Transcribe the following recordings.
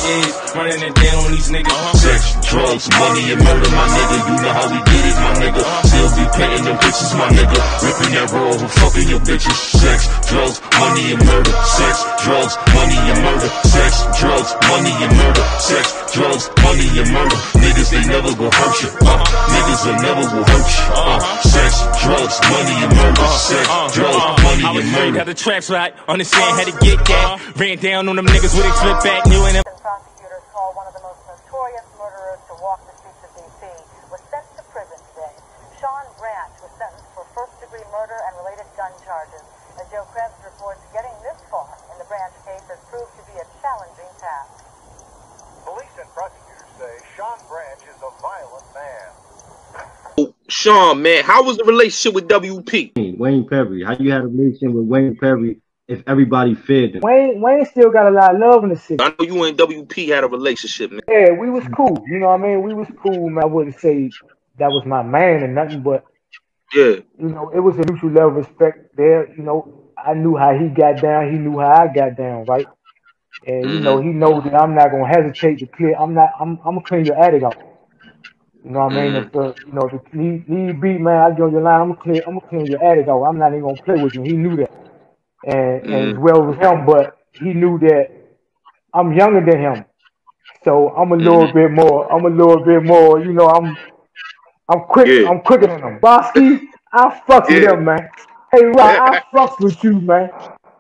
is, running it down on these niggas. Sex, drugs, money, and murder, my nigga. You know how we did it, my nigga. Still be painting them bitches, my nigga. Ripping that roll, fucking your bitches. Sex, drugs, money, and murder. Sex, drugs, money, and murder. Sex, drugs, money, and murder. Sex, drugs, money, and murder. Niggas, they never will hurt you. Niggas, they never will hurt you. Sex, drugs, money, and murder. Sex, drugs, money, and murder. Got the traps right, understand how to get that. Ran down on them niggas with a flip back, knew and prosecutors call one of the most notorious murderers to walk the streets of D.C. was sent to prison today. Sean Branch was sentenced for first-degree murder and related gun charges. As Joe Krebs reports, getting this far in the Branch case has proved to be a challenging task. Police and prosecutors say Sean Branch is a violent man. Sean, man, how was the relationship with WP? Wayne Perry, how you had a relationship with Wayne Perry if everybody feared him? Wayne still got a lot of love in the city. I know you and WP had a relationship, man. Yeah, we was cool. You know what I mean? We was cool, man. I wouldn't say that was my man or nothing, but yeah, you know, it was a mutual level of respect there. You know, I knew how he got down. He knew how I got down, right? And you know, he knows that I'm not gonna hesitate to clear. I'm gonna clean your attic out. You know what I mean? If you know, if need be, man, I go your line. I'm gonna clean your attic out. I'm not even gonna play with you. He knew that, and as well as him, but he knew that I'm younger than him, so I'm a little bit more. I'm a little bit more. You know, I'm quick. Yeah. I'm quicker than him. Bosky, I fucks with him, man. Hey, Rock, I fucks with you, man.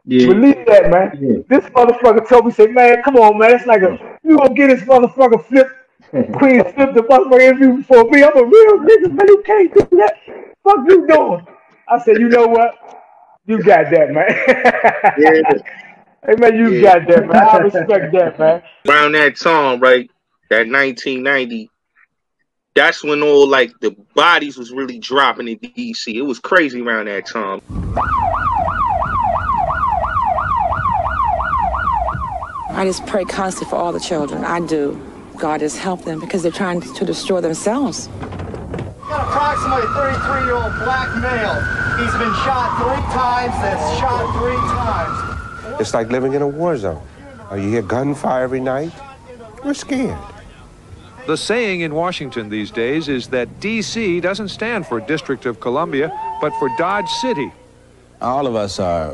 Yeah. Believe that, man. Yeah. This motherfucker told me, say, man, come on, man. It's like you gonna get this motherfucker flipped. Queen flipped the motherfucker interview before me. I'm a real nigga, man. You can't do that. Fuck you doing? I said, you know what? You got that, man. Yeah. Hey, man, you got that, man. I respect that, man. Around that time, right, that 1990, that's when all, like, the bodies was really dropping in D.C. It was crazy around that time. I just pray constantly for all the children. I do. God has helped them because they're trying to destroy themselves. Got approximately 33-year-old black male. He's been shot 3 times. That's shot 3 times. It's like living in a war zone. You hear gunfire every night. We're scared. The saying in Washington these days is that D.C. doesn't stand for District of Columbia, but for Dodge City. All of us are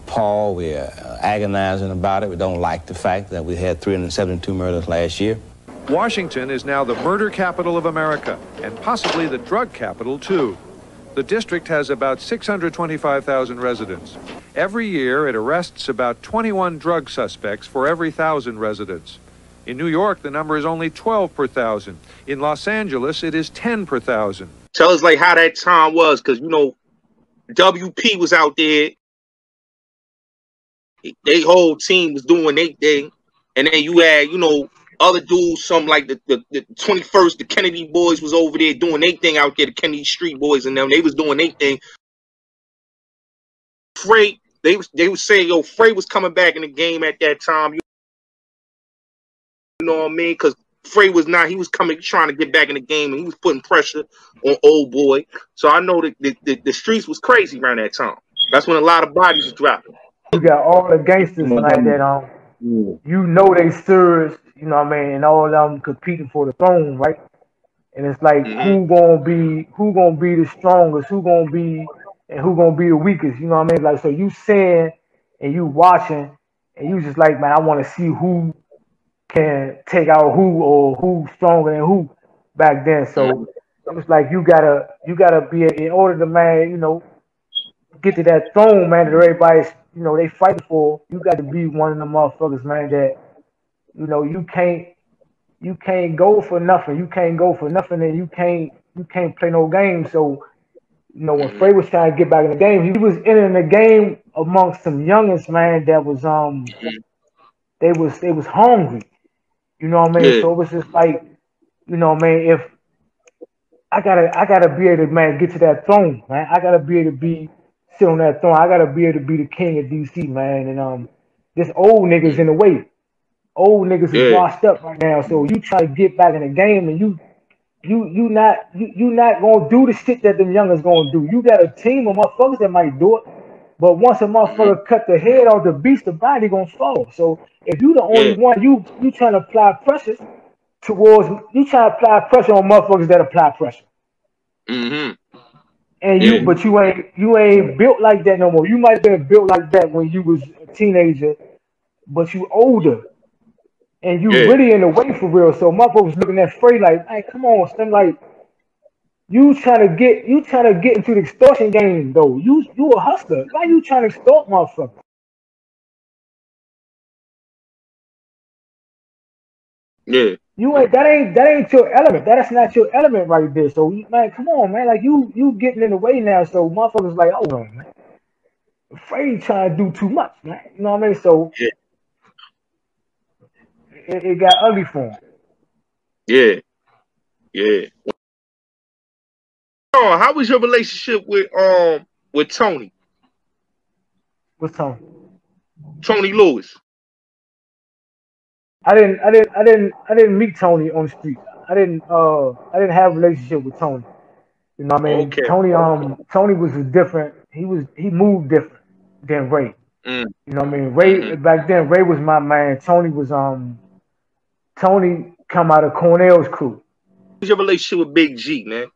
appalled. We're agonizing about it. We don't like the fact that we had 372 murders last year. Washington is now the murder capital of America, and possibly the drug capital, too. The district has about 625,000 residents. Every year, it arrests about 21 drug suspects for every 1,000 residents. In New York, the number is only 12 per 1,000. In Los Angeles, it is 10 per 1,000. Tell us, like, how that time was, because, you know, WP was out there. They whole team was doing their thing. And then you had, you know, other dudes, some like the 21st, the Kennedy boys was over there doing their thing out there, the Kennedy Street boys and them. They was doing their thing. Frey, they was saying, yo, Frey was coming back in the game at that time. You know what I mean? Because Frey was not, he was coming, trying to get back in the game, and he was putting pressure on old boy. So I know that the streets was crazy around that time. That's when a lot of bodies was dropping. You got all the gangsters like that you know they serious, you know what I mean, and all of them competing for the throne, right? And it's like who gonna be the strongest, who gonna be the weakest, you know what I mean? Like, so you saying and you watching and you just like, man, I want to see who can take out who or who's stronger than who back then. So it's like you gotta be, in order to, man, you know, get to that throne, man, that everybody's, you know, they fighting for. You got to be one of the motherfuckers, man, that, you know, you can't go for nothing. You can't go for nothing, and you can't play no games. So, you know, when Frey was trying to get back in the game, he was entering the game amongst some youngins, man, that was they was hungry. You know what I mean? Yeah. So it was just like, you know what I mean, if I gotta be able to, man, get to that throne, man. I gotta be able to sit on that throne. I gotta be able to be the king of DC, man. And this old niggas in the way. Old niggas is washed up right now. So you try to get back in the game, and you not gonna do the shit that them youngers gonna do. You got a team of motherfuckers that might do it, But once a motherfucker cut the head off the beast, the body gonna fall. So if you the only one, you trying to apply pressure on motherfuckers that apply pressure. And but you ain't built like that no more. You might have been built like that when you was a teenager, but you older. And you really in the way for real. So motherfuckers looking at Frey like, hey, come on, son, like you trying to get into the extortion game though. You a hustler. Why you trying to extort motherfuckers? Yeah. That ain't your element. That's not your element right there. So man, come on, man. Like you getting in the way now. So motherfuckers like, oh man. Frey trying to do too much, man. You know what I mean? So it got ugly for him. Yeah. Oh, how was your relationship with Tony? What's Tony? Tony Lewis. I didn't meet Tony on the street. I didn't have a relationship with Tony. You know what I mean? Okay. Tony was different. He moved different than Ray. You know what I mean? Ray back then, Ray was my man. Tony come out of Cornell's crew. What's your relationship with Big G, man?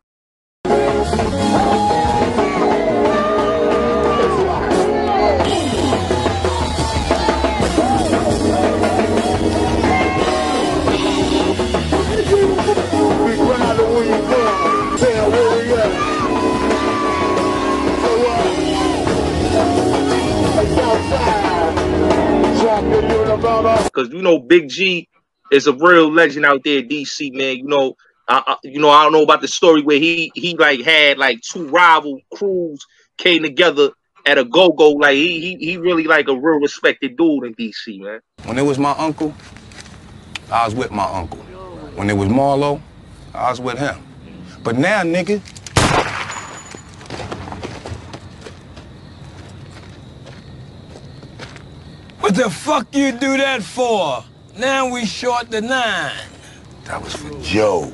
Because you know Big G is a real legend out there in DC, man. You know, I don't know about the story where he like had like two rival crews came together at a go-go. Like he really like a real respected dude in DC, man. When it was my uncle, I was with my uncle. When it was Marlo, I was with him. But now, nigga, what the fuck you do that for? Now we short the 9. That was for Joe.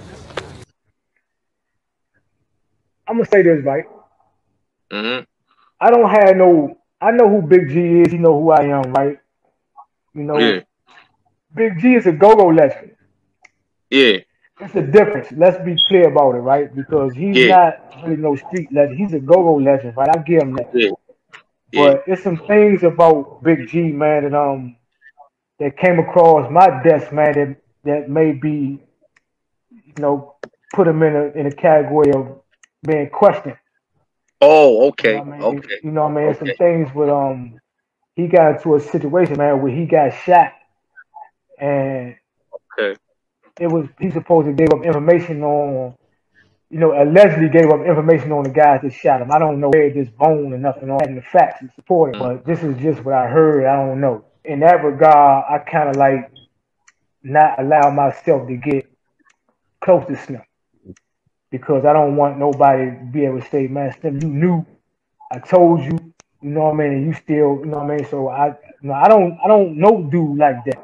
I'm gonna say this, right? I don't have no. I know who Big G is. You know who I am, right? You know, Big G is a go-go legend. Yeah. It's a difference. Let's be clear about it, right? Because he's not really no street legend. He's a go-go legend, right? I give him that. But it's some things about Big G, man, that came across my desk, man, that may be, you know, put him in a category of being questioned. Oh, okay. You know what I mean? You know what I mean? Some things with he got into a situation, man, where he got shot, and he supposed to give up information on, you know, allegedly gave up information on the guys that shot him. I don't know where this bone or nothing on the facts to support it, but this is just what I heard. I don't know. In that regard, I kind of like not allow myself to get close to Slim, because I don't want nobody to be able to say, man, Slim, you knew, I told you, you know what I mean, and you still, you know what I mean. So I don't know dude like that.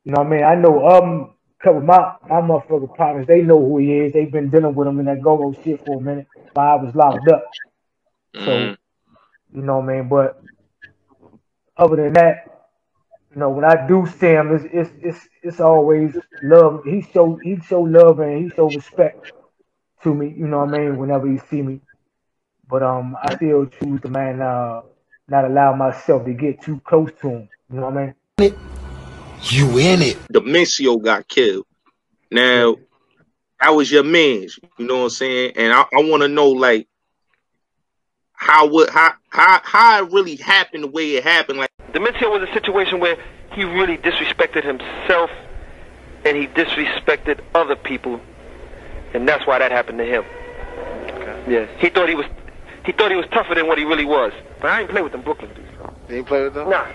You know what I mean? I know a couple of my motherfucking partners, they know who he is. They've been dealing with him in that go-go shit for a minute while I was locked up. So, you know what I mean? But other than that, you know, when I do see him, it's always love. He show love and he show respect to me, you know what I mean, whenever he see me. But I still choose to, man, not allow myself to get too close to him. You know what I mean? You in it. Domenico got killed. Now, that was your man's, you know what I'm saying? And I want to know, like, how it really happened the way it happened. Like, Domenico was a situation where he really disrespected himself and he disrespected other people, and that's why that happened to him. Okay. Yeah, he thought he was tougher than what he really was. But I ain't play with them Brooklyn dudes. You ain't play with them? Nah.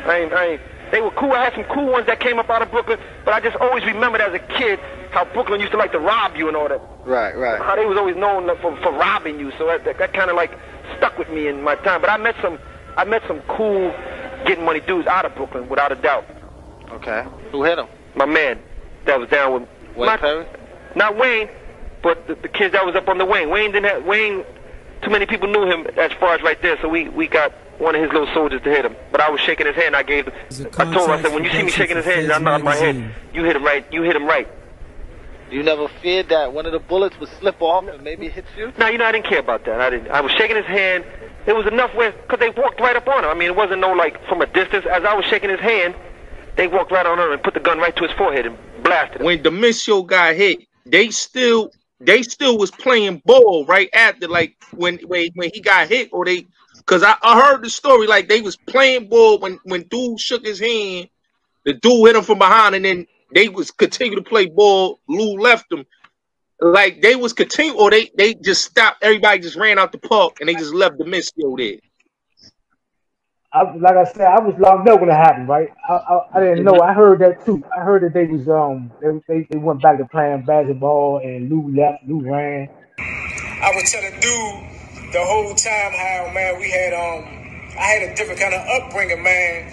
I ain't. They were cool. I had some cool ones that came up out of Brooklyn, but I just always remembered as a kid how Brooklyn used to like to rob you and all that. Right. How they was always known for robbing you. So that kind of like stuck with me in my time. But I met some cool getting money dudes out of Brooklyn, without a doubt. Okay. Who hit him? My man that was down with Wayne Perry? Not Wayne, but the kids that was up on the Wayne. Wayne too many people knew him as far as right there, so we got one of his little soldiers to hit him. But I was shaking his hand. I told him, I said, when you see me shaking his hand, I nod my head. You hit him right. You hit him right. You never feared that one of the bullets would slip off and maybe hit you? No, I didn't care about that. I was shaking his hand. It was enough because they walked right up on him. I mean, it wasn't no like from a distance. As I was shaking his hand, they walked right on him and put the gun right to his forehead and blasted him. When Domenico got hit, they still was playing ball right after, like when he got hit, or they, because I heard the story, like they was playing ball when dude shook his hand, the dude hit him from behind, and then they was continue to play ball. Lou left them, like they was continue, or they just stopped. Everybody just ran out the park and they just left Domenico there. Like I said, I was locked up when it happened, right? I didn't know. I heard that too. I heard that they was they went back to playing basketball, and Lou left, Lou ran. I was telling dude the whole time how, man, we had I had a different kind of upbringing, man,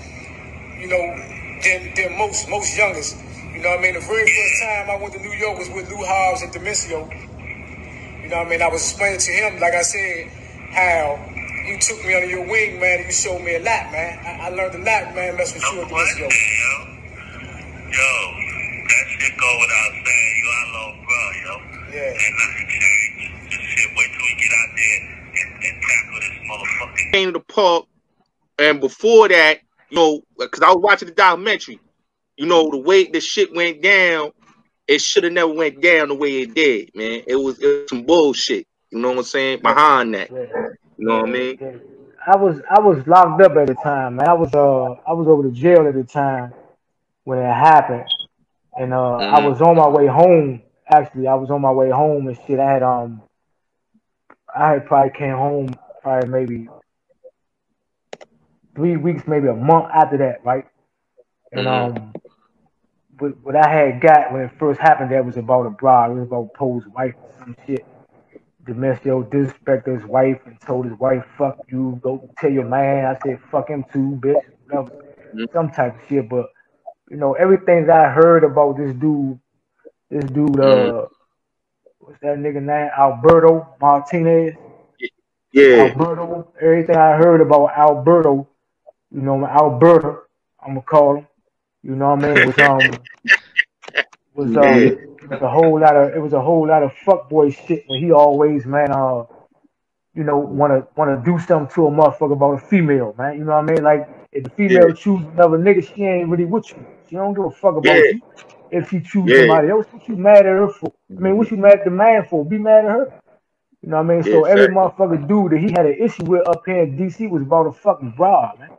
you know, than most youngest. You know what I mean? The very first time I went to New York was with Lou Hobbs and Domenico. You know what I mean? I was explaining to him, like I said, how you took me under your wing, man, and you showed me a lot, man. I learned a lot, man, messing with you and Domenico. Yo, that shit go without saying. You our little bro, yo. Yeah. And nothing changed. Just shit, wait till we get out there and tackle this motherfucking. Came to the park, and before that, you know, because I was watching the documentary, you know, the way the shit went down, it should have never went down the way it did, man. It was some bullshit. You know what I'm saying? Behind that. Yeah. You know what I mean? Yeah. I was locked up at the time, man. I was over to jail at the time when it happened. And I was on my way home. Actually, I was on my way home and shit. I had probably came home probably maybe 3 weeks, maybe a month after that, right? And what I had got when it first happened, that was about a bride. It was about Poe's wife or some shit. Domenico disrespected his wife and told his wife, "Fuck you, go tell your man." I said, "Fuck him too, bitch." Some type of shit. But you know, everything that I heard about this dude, what's that nigga name? Alberto Martinez. Yeah. Alberto. Everything I heard about Alberto, you know, Alberta, I'm gonna call him. You know what I mean? It was a whole lot of fuckboy shit when he always, man, you know, wanna do something to a motherfucker about a female, man. You know what I mean? Like if the female chooses another nigga, she ain't really with you. She don't give a fuck about you. If she chooses somebody else, what you mad at her for? I mean, what you mad at the man for? Be mad at her. You know what I mean? So every motherfucker dude that he had an issue with up here in DC was about a fucking broad, man.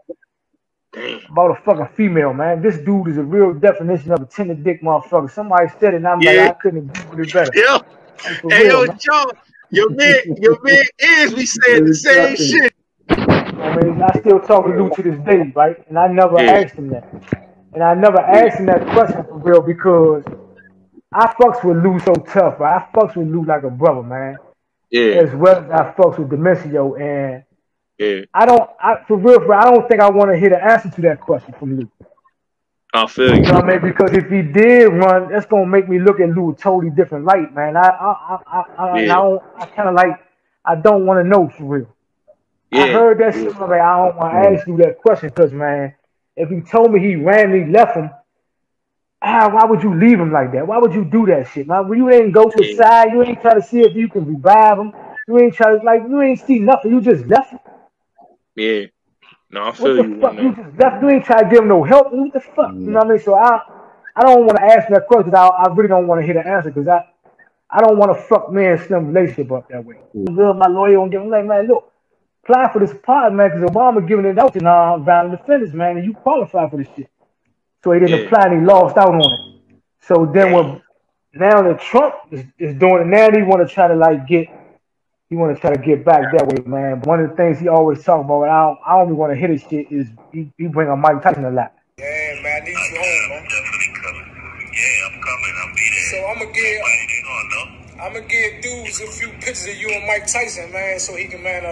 About a fucking female, man. This dude is a real definition of a tender dick motherfucker. Somebody said it and I'm like, I couldn't agree with it better. Yo, hey, yo, John, your man is, we said the same shit. I mean, I still talk to Lou to this day, right? And I never asked him that. And I never asked him that question for real because I fucks with Lou so tough, right? I fucks with Lou like a brother, man. Yeah. As well as I fucks with Domenico, and for real, I don't think I want to hear the answer to that question from Lou. I feel you. You know what I mean? Because if he did run, that's gonna make me look at Lou a totally different light, man. I don't want to know for real. Yeah. I heard that shit. Like, I don't want to ask you that question because, man, if he told me he randomly left him, why would you leave him like that? Why would you do that shit, man? You ain't go to the side. You ain't try to see if you can revive him. You ain't try to, like, you ain't see nothing. You just left him. Yeah. No, I feel you. What the fuck? You just left. You ain't try to give him no help. What the fuck? You know what I mean? So I don't want to ask that question because I really don't want to hear the answer because I don't want to fuck me and Slim relationship up that way. My lawyer won't give him, like, man, look, apply for this part, man, because Obama giving it out to violent offenders, man, and you qualify for this shit. So he didn't apply and he lost out on it. So then now that Trump is doing it, now he want to try to get back that way, man. But one of the things he always talk about, I only want to hit his shit, is he bring up Mike Tyson a lot. Yeah, man, I need you home, man. I'm definitely coming. Yeah, I'm coming. I'll be there. So I'm gonna give dudes a few pictures of you and Mike Tyson, man, so he can, man,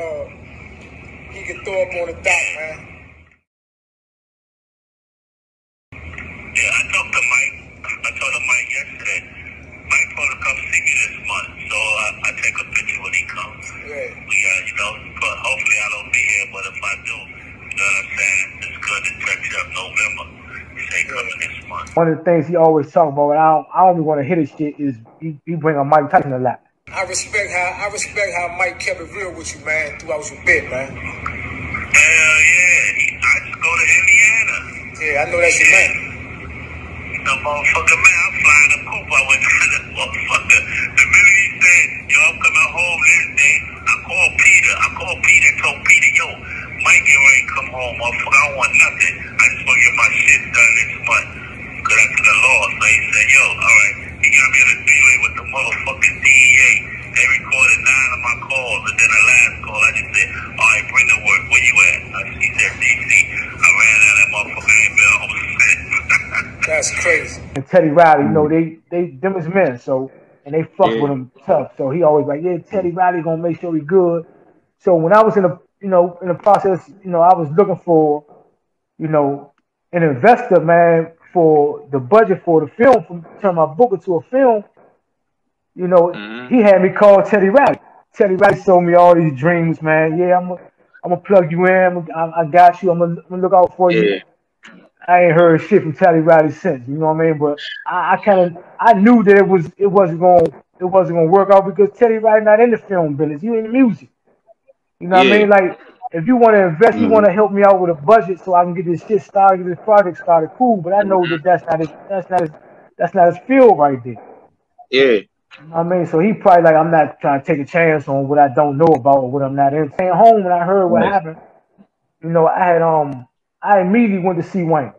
he can throw up on the dock, man. Yeah, I talked to Mike. I told him Mike yesterday. Mike supposed to come see me this month, so I take a picture when he comes. Yeah. We one of the things he always talk about, and I don't want to hit his shit, is he bring up Mike Tyson a lot. I respect how Mike kept it real with you, man, throughout your bit, man. Hell yeah, I just go to Indiana. Yeah, I know that's your man. The motherfucker, man, I'm flying a coop. I went to the motherfucker. The minute he said, yo, I'm coming home this day, I called Peter and told Peter, yo, Mike get ready to come home, motherfucker. I don't want nothing. I just want to get my shit done this month. Because that's the law. So he said, yo, all right. He got me in a three-way with the motherfucking DEA. They recorded 9 of my calls, and then the last call, I just said, all right, bring the work. Where you at? He said, DC. I ran out of that motherfucker. I ain't been home since. That's crazy. And Teddy Riley, you know, them is men, so, and they fuck with him tough. So he always like, yeah, Teddy Riley gonna make sure he good. So when I was in the process, you know, I was looking for, you know, an investor, man, for the budget for the film, from turn my book into a film. You know, he had me call Teddy Riley. Teddy Riley sold me all these dreams, man. Yeah, I'm gonna plug you in. I got you. I'm gonna look out for you. I ain't heard shit from Teddy Riley since. You know what I mean? But I knew that it wasn't gonna work out because Teddy Riley not in the film business. You in the music. You know what I mean? Like, if you want to invest, you want to help me out with a budget so I can get this shit started, get this project started. Cool, but I know that that's not his field right there. Yeah. You know what I mean? So he probably like, I'm not trying to take a chance on what I don't know about or what I'm not in. Staying home when I heard what happened, you know, I immediately went to see Wayne.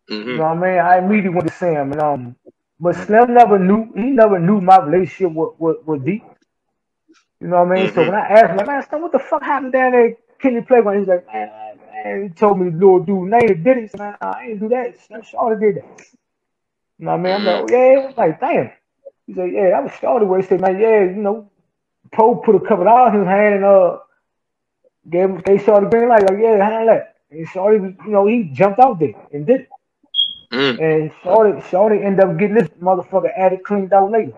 You know what I mean? I immediately went to see him, and but Slim never knew my relationship with D. You know what I mean? So when I asked him, like, man, Slim, what the fuck happened down there? Can you play one? He's like, man, he told me the little dude name did it. He said, man, I ain't do that. Shawty did that. You know what I mean? I'm like, oh, yeah. I'm like, damn. He said, yeah, that was Shawty where he said, man, yeah, you know, Poe put a couple dollars in his hand and gave Shawty green light. Like, yeah, handle that. And Shawty was, you know, he jumped out there and did it. And Shawty ended up getting this motherfucker attic cleaned out later.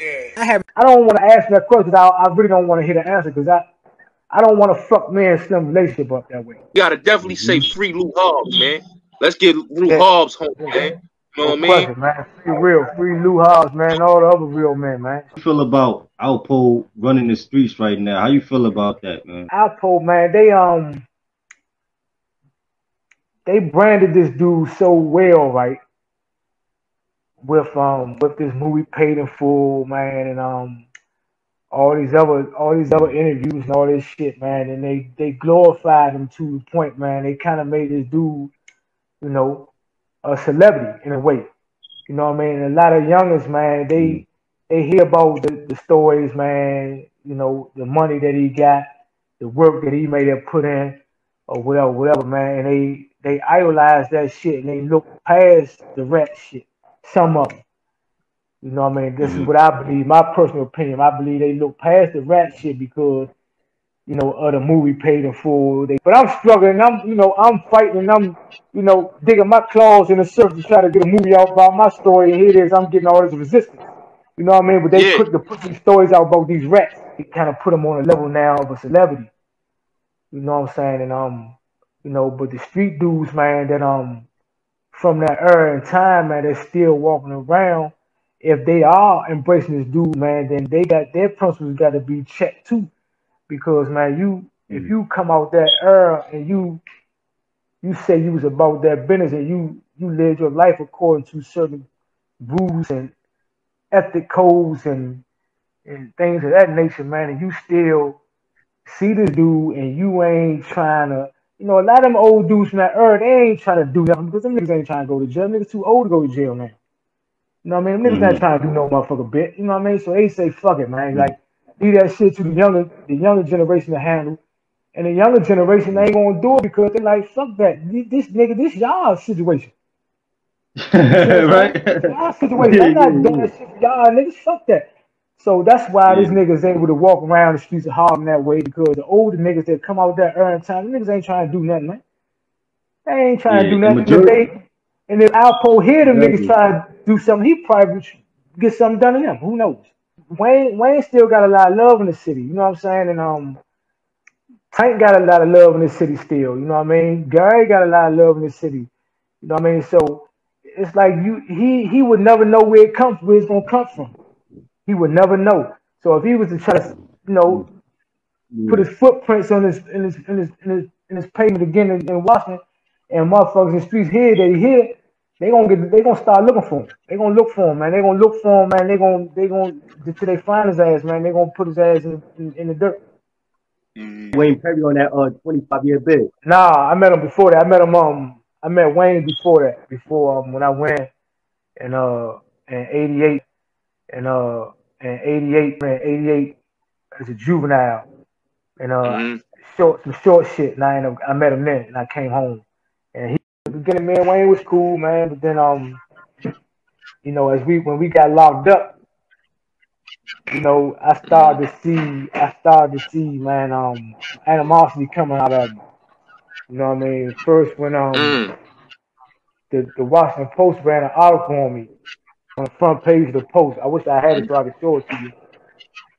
Yeah. I don't want to ask that question. I really don't want to hear the answer because I don't want to fuck me and Slim relationship up that way. You gotta definitely say free Lou Hobbs, man. Let's get Lou Hobbs home, man. You know what I mean? Man. Free Lou Hobbs, man. All the other real men, man. How you feel about Alpo running the streets right now? How you feel about that, man? Alpo, man, they branded this dude so well, right? With this movie Paid in Full, man, and all these other interviews and all this shit, man, and they glorified him to the point, man. They kind of made this dude, you know, a celebrity in a way. You know what I mean? And a lot of youngers, man, they hear about the stories, man, you know, the money that he got, the work that he may have put in, or whatever, man, and they idolize that shit and they look past the rat shit. Some of them. You know what I mean? This is what I believe, my personal opinion. I believe they look past the rat shit because, you know, of the movie Paid in Full. But I'm struggling, I'm fighting, and I'm, you know, digging my claws in the surface to try to get a movie out about my story, and here it is, I'm getting all this resistance. You know what I mean? But they quick to put these stories out about these rats. They kind of put them on a level now of a celebrity. You know what I'm saying? And you know, but the street dudes, man, that from that era in time, man, they're still walking around. If they are embracing this dude, man, then they got their principles got to be checked too. Because, man, if you come out that era and you say you was about that business and you lived your life according to certain rules and ethic codes and things of that nature, man, and you still see this dude and you ain't trying to, you know, a lot of them old dudes from that era, they ain't trying to do nothing because them niggas ain't trying to go to jail. Niggas too old to go to jail now. You know what I mean? Niggas not trying to do no motherfucker bit. You know what I mean? So they say, fuck it, man. Like, leave that shit to the younger generation to handle. And the younger generation ain't gonna do it because they're like, fuck that. This y'all situation. Right? Y'all situation. I'm not doing that shit for y'all niggas. Fuck that. So that's why these niggas able to walk around the streets of Harlem that way, because the older niggas that come out that early time, the niggas ain't trying to do nothing, man. They ain't trying to do nothing. And if Alpo hear them niggas try to do something, he probably get something done to them. Who knows? Wayne still got a lot of love in the city. You know what I'm saying? And Tank got a lot of love in the city still. You know what I mean? Gary got a lot of love in the city. You know what I mean? So it's like he would never know where it's gonna come from. He would never know. So if he was to try to, put his footprints on his pavement again in Washington, and motherfuckers in the streets here that he here, they gonna start looking for him. They gonna look for him, man. They gonna look for him, man. They gonna till they find his ass, man. They gonna put his ass in the dirt. Wayne Perry on that 25-year bid. Nah, I met him before that. I met Wayne before that. Before when I went in 88 and 88 as a juvenile and some short shit. And I met him then, and I came home. And the beginning, man, Wayne was cool, man. But then when we got locked up, I started to see, man, animosity coming out of him. You know what I mean? First when the Washington Post ran an article on me on the front page of the Post. I wish I had it so I could show it to you,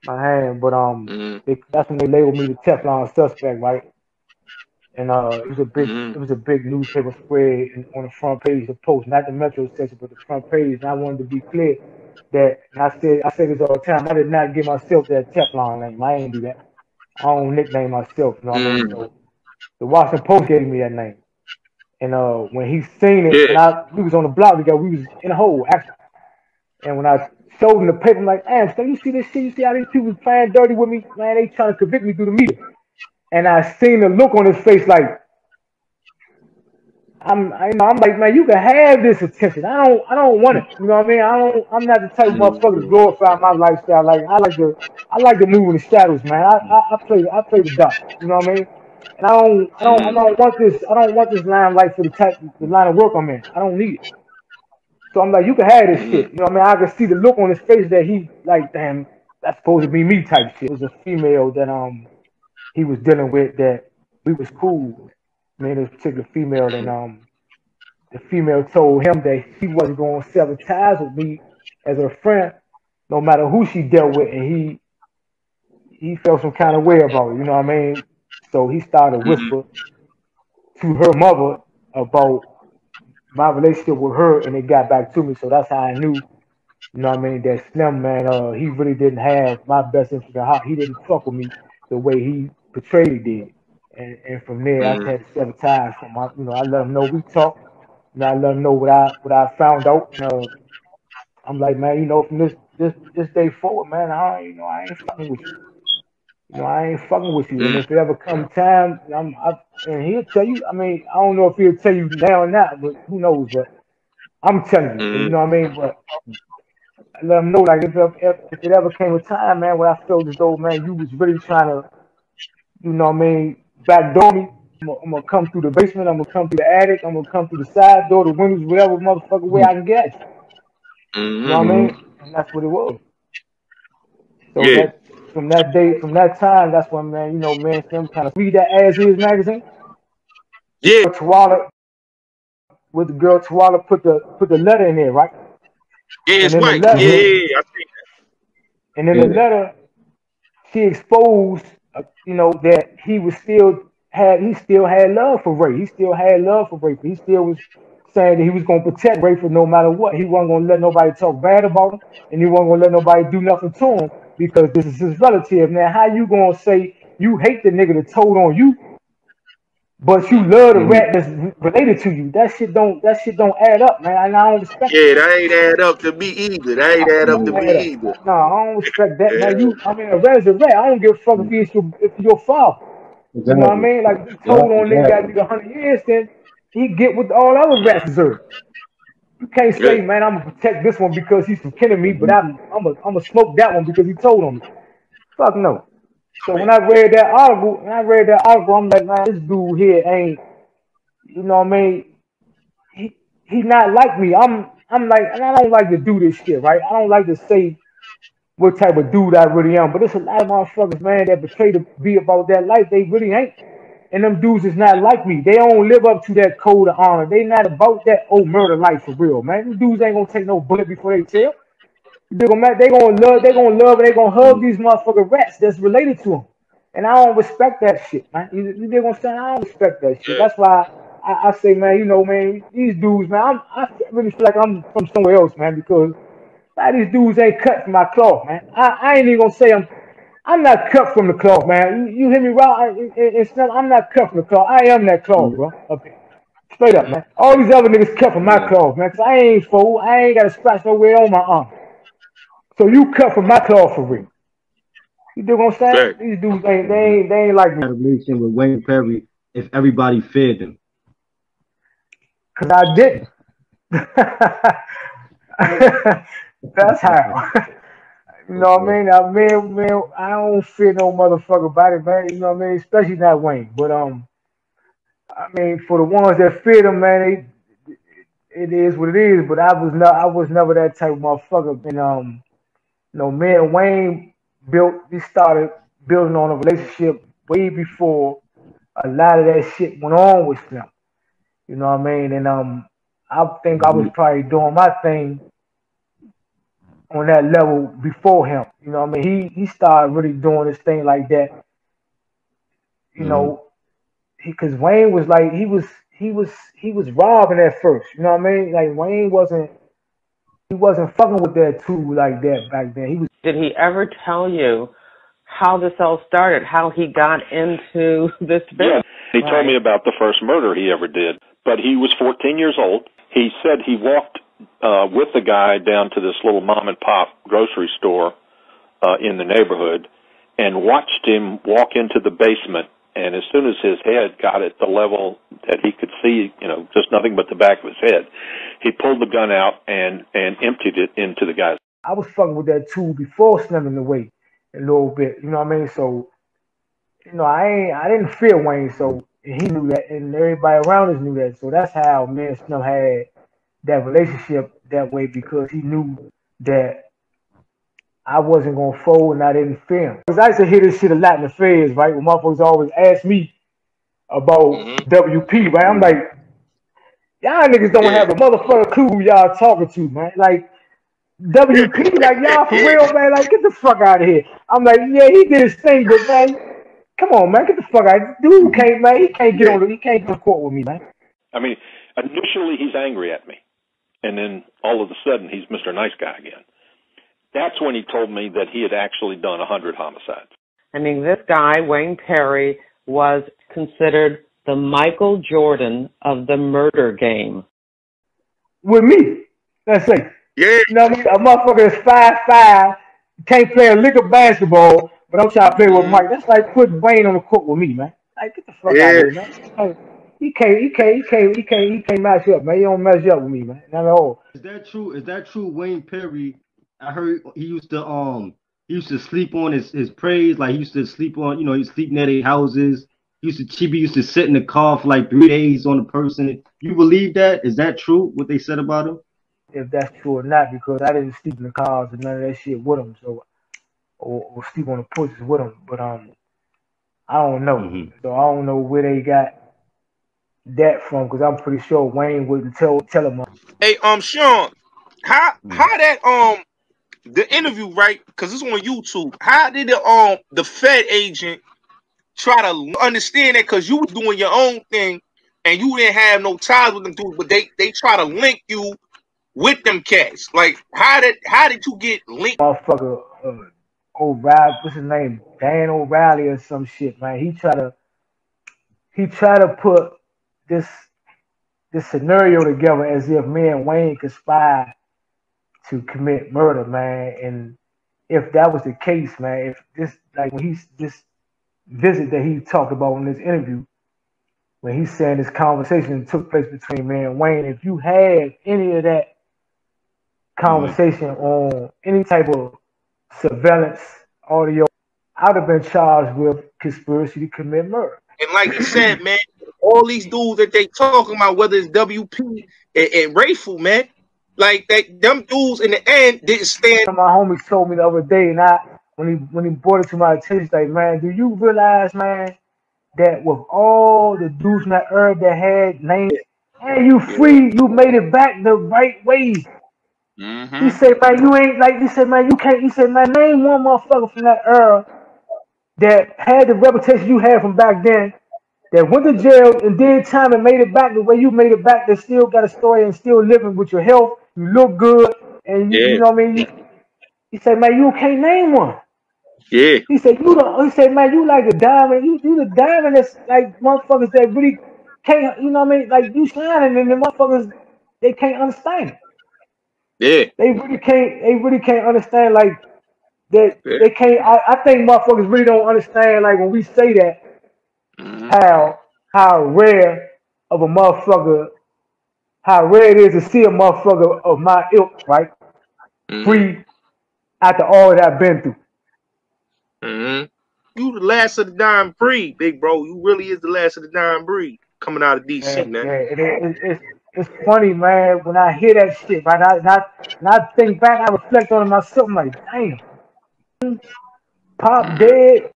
my hand. But that's when they labeled me the Teflon suspect, right? And it was a big newspaper spread on the front page of the Post, not the Metro section, but the front page. And I wanted to be clear that, and I say this all the time, I did not give myself that Teflon name. I ain't do that. I don't nickname myself, you know what I mean? So the Washington Post gave me that name. And when he seen it, and we was on the block together, we was in a hole, actually. And when I showed him the paper, I'm like, damn, so you see this shit? You see how these people playing dirty with me? Man, they trying to convict me through the media. And I seen the look on his face like, I'm like, man, you can have this attention. I don't want it. You know what I mean? I'm not the type of motherfucker to glorify my lifestyle. Like I like to move in the shadows, man. I play the dark. You know what I mean? And I don't want this limelight for the line of work I'm in. I don't need it. So I'm like, you can have this shit. You know what I mean? I could see the look on his face that he like, damn, that's supposed to be me type shit. It was a female that he was dealing with that we was cool. Me and this particular female, and the female told him that she wasn't going to sever ties with me as her friend, no matter who she dealt with, and he felt some kind of way about it. You know what I mean? So he started to whisper to her mother about my relationship with her, and it got back to me. So that's how I knew, you know what I mean, that Slim, man, he really didn't have my best interest at heart. He didn't fuck with me the way he portrayed he did. And from there, I had to sever ties from my, I let him know we talked. I let him know what I found out. I'm like, man, from this day forward, man, I ain't fucking with you. I ain't fucking with you. And if it ever come time, and he'll tell you. I mean, I don't know if he'll tell you now or not, but who knows? But I'm telling you, you know what I mean. But I let him know, like, if it ever came a time, man, where I felt as though, man, you was really trying to, you know what I mean, backdoor me. I'm gonna come through the basement. I'm gonna come through the attic. I'm gonna come through the side door, the windows, whatever motherfucker way I can get you. You know what I mean? And that's what it was. So that from that time, that's when, man, me and Slim kind of read that As Is magazine. Yeah. Tawala, with the girl Tawala put the letter in there, right? Yeah, it's right. I see that. And in the letter, she exposed, that he still had love for Ray. He still had love for Ray. He still was saying that he was going to protect Ray for no matter what. He wasn't going to let nobody talk bad about him, and he wasn't going to let nobody do nothing to him because this is his relative. Now, how you going to say you hate the nigga that told on you, but you love the rat that's related to you? That shit don't add up, man. And I don't respect that. That ain't add up to me either. That ain't add up to me either. No, I don't respect that, man. A rat is a rat. I don't give a fuck if it's your father. Exactly. You know what I mean? Like, if he told on nigga got nigga 100 years, then he get what all other rats deserve. You can't say, man, I'm gonna protect this one because he's from kin of me, but I'm gonna smoke that one because he told on me. Fuck no. So when I read that article, I'm like, man, this dude here ain't, you know what I mean? He not like me. I'm like, and I don't like to do this shit, right? I don't like to say what type of dude I really am, but there's a lot of motherfuckers, man, that betray to be about that life. They really ain't. And them dudes is not like me. They don't live up to that code of honor. They not about that old murder life for real, man. Them dudes ain't gonna take no bullet before they tell. They gonna love, and they gonna hug these motherfucking rats that's related to them. And I don't respect that shit, man. You dig what I'm saying? I don't respect that shit. That's why I say, man, you know, man, these dudes, man, I really feel like I'm from somewhere else, man, because a lot of these dudes ain't cut from my cloth, man. I ain't even gonna say I'm not cut from the cloth, man. You hear me, Rob? I'm not cut from the cloth. I am that cloth, bro. Okay. Straight up, man. All these other niggas cut from my cloth, man, because I ain't fool. I ain't got a scratch nowhere on my arm. So you cut from my cloth for real. You dig what I'm saying? Fact. These dudes they ain't like me. Had a relation with Wayne Perry if everybody feared him. Cause I didn't. That's how. You know what I mean? Man, I don't fear no motherfucker body, man. You know what I mean? Especially not Wayne. But I mean, for the ones that fear him, man, it is what it is. But I was never that type of motherfucker. And you know, me and Wayne we started building on a relationship way before a lot of that shit went on with them. You know what I mean? And I think I was probably doing my thing on that level before him. You know what I mean? He started really doing this thing like that. You know, because Wayne was like he was robbing at first. You know what I mean? Like Wayne wasn't fucking with that too like that back then. He was. Did he ever tell you how this all started? How he got into this business? He told me about the first murder he ever did, but he was 14 years old. He said he walked with the guy down to this little mom and pop grocery store in the neighborhood and watched him walk into the basement. And as soon as his head got at the level that he could see, you know, just nothing but the back of his head, he pulled the gun out and emptied it into the guy's. I was fucking with that too before slimming the weight a little bit. You know what I mean? So, you know, I didn't fear Wayne, so he knew that, and everybody around us knew that. So that's how me and Slim had that relationship that way, because he knew that I wasn't gonna fold and I didn't fear him. Because I used to hear this shit a lot in the feds, right? When motherfuckers always ask me about WP, right? I'm like, y'all niggas don't have a motherfucker clue who y'all talking to, man. Like WP, like y'all for real, man. Like get the fuck out of here. I'm like, yeah, he did his thing, but man, come on, man, get the fuck out. Dude can't, man. He can't get to court with me, man. I mean, initially he's angry at me, and then all of a sudden he's Mr. Nice Guy again. That's when he told me that he had actually done 100 homicides. I mean, this guy, Wayne Perry, was considered the Michael Jordan of the murder game. With me, let's say. Yeah. You know what I mean? A motherfucker is 5'5", can't play a lick of basketball, but I'm trying to play with Mike. That's like putting Wayne on the court with me, man. Like, get the fuck out of here, man. He can't match up, man. He don't match up with me, man. Not at all. Is that true? Wayne Perry, I heard he used to sleep on his praise, like he used to sleep on, you know, he sleep near their houses. Chibi used to sit in the car for like 3 days on a person. You believe that? Is that true, what they said about him? If that's true or not, because I didn't sleep in the cars and none of that shit with him, so or sleep on the porches with him. But I don't know. So I don't know where they got that from, because I'm pretty sure Wayne wouldn't tell him. Hey, Sean, how that the interview, right? Because it's on YouTube. How did the Fed agent try to understand that? Because you was doing your own thing and you didn't have no ties with them dudes, but they try to link you with them cats. Like, how did you get linked? Motherfucker, O'Reilly, what's his name? Dan O'Reilly or some shit, man. He tried to put this scenario together as if me and Wayne conspired to commit murder, man. And if that was the case, man, if this, like when this visit that he talked about in this interview, when he's saying this conversation took place between me and Wayne, if you had any of that conversation on any type of surveillance audio, I would have been charged with conspiracy to commit murder. And like you said, man, all these dudes that they talking about, whether it's WP and Rayful, man, like them dudes in the end didn't stand. My homie told me the other day, and when he brought it to my attention, like, man, do you realize, man, that with all the dudes in that herb that had names, and you free, you made it back the right way. He said, man, you ain't like. He said, man, you can't. He said, man, name one motherfucker from that era that had the reputation you had from back then that went to jail and did time and made it back the way you made it back, that still got a story and still living with your health, you look good, and you know what I mean? He said, man, you can't name one. Yeah. He said, he said, man, you like the diamond, you the diamond that's like motherfuckers that really can't, you know what I mean? Like you shining and the motherfuckers, they can't understand it. Yeah. They really can't understand like that. Yeah. They can't. I think motherfuckers really don't understand like when we say that how rare of a motherfucker, how rare it is to see a motherfucker of my ilk, right? Free after all that I've been through. You the last of the dying breed, big bro. You really is the last of the dying breed coming out of DC, man. Yeah, it's funny, man. When I hear that shit, right? And I think back, I reflect on it myself. I'm like, damn, Pop dead,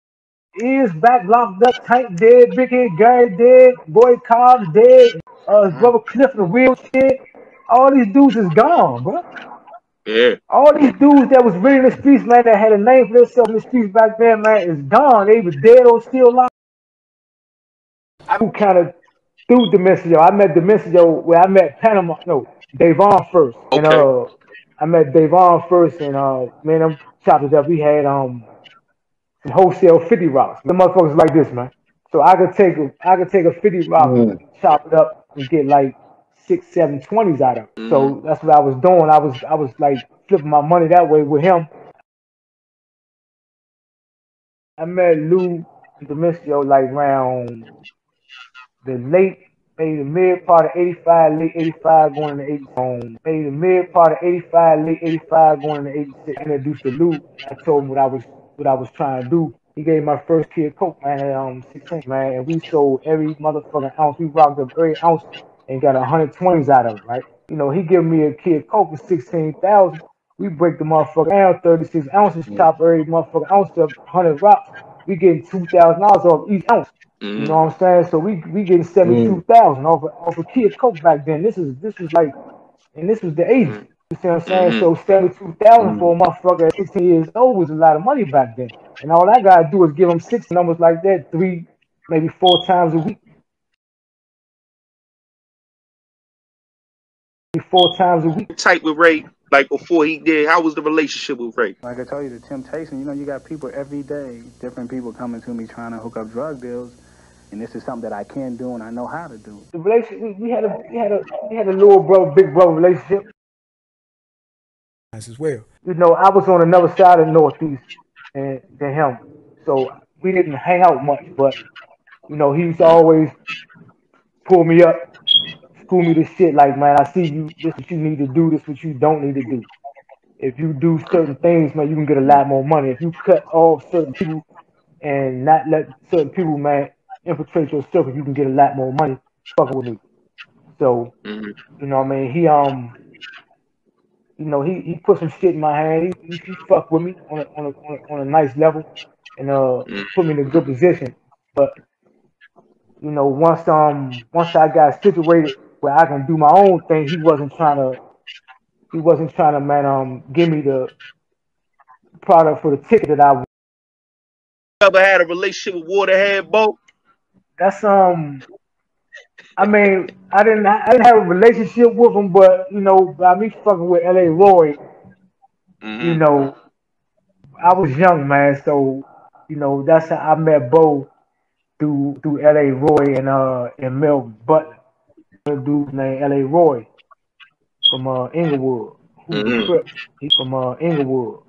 is back locked up, Tank dead, Big Head Gary dead, Boy Cobbs dead, his brother Cliff in the wheelchair. All these dudes is gone, bro. Yeah. All these dudes that was really in the streets, man, that had a name for themselves in the streets back then, man, is gone. They was dead or still alive. I kind of through Domenico. I met Domenico where I met Davon first. And I met Davon first, and man, them chopped it up. We had some wholesale 50 rocks. The motherfuckers like this, man. So I could take a 50 rock, chop it up, and get like 6, 7 20s out of it. So that's what I was doing. I was like flipping my money that way with him. I met Lou Domenico like around maybe the mid part of 85, late 85, going into 86. Maybe the mid part of 85, late 85, going into 86. Introduced to Lou. I told him what I was trying to do. He gave my first kid coke, man, at 16, man, and we sold every motherfucking ounce. We rocked up every ounce and got 120s out of it, right? You know, he gave me a kid coke for 16,000. We break the motherfucker down, 36 ounces, chop every motherfucking ounce up, 100 rocks. We getting $2,000 off each ounce. You know what I'm saying? So we getting 72,000 off a kid coke back then. This was like, and this was the 80s. You see what I'm saying? So 72,000 for a motherfucker at 16 years old was a lot of money back then. And all I gotta do is give him 6 numbers like that 3, maybe 4 times a week. 4 times a week. Tight with Ray, like before he did. How was the relationship with Ray? Like I told you, the temptation. You know, you got people every day, different people coming to me trying to hook up drug deals. And this is something that I can do and I know how to do. The relationship, we had a little brother, big brother relationship. As well. You know, I was on another side of the Northeast than him, so we didn't hang out much. But you know, he used to always pull me up, school me to shit. Like, man, I see you. This what you need to do. This what you don't need to do. If you do certain things, man, you can get a lot more money. If you cut off certain people and not let certain people, man, infiltrate your circle, you can get a lot more money fucking with me. So, you know what I mean? He you know, he put some shit in my hand. He fucked with me on a nice level and put me in a good position. But you know, once I got situated where I can do my own thing, he wasn't trying to man give me the product for the ticket that I wanted. Ever had a relationship with Waterhead, Bo? That's I mean, I didn't have a relationship with him, but you know, by me fucking with L.A. Roy, you know, I was young, man. So you know, that's how I met Bo through L.A. Roy and Mel Butler, a dude named L.A. Roy from Inglewood, who's a Crip. He's from Inglewood.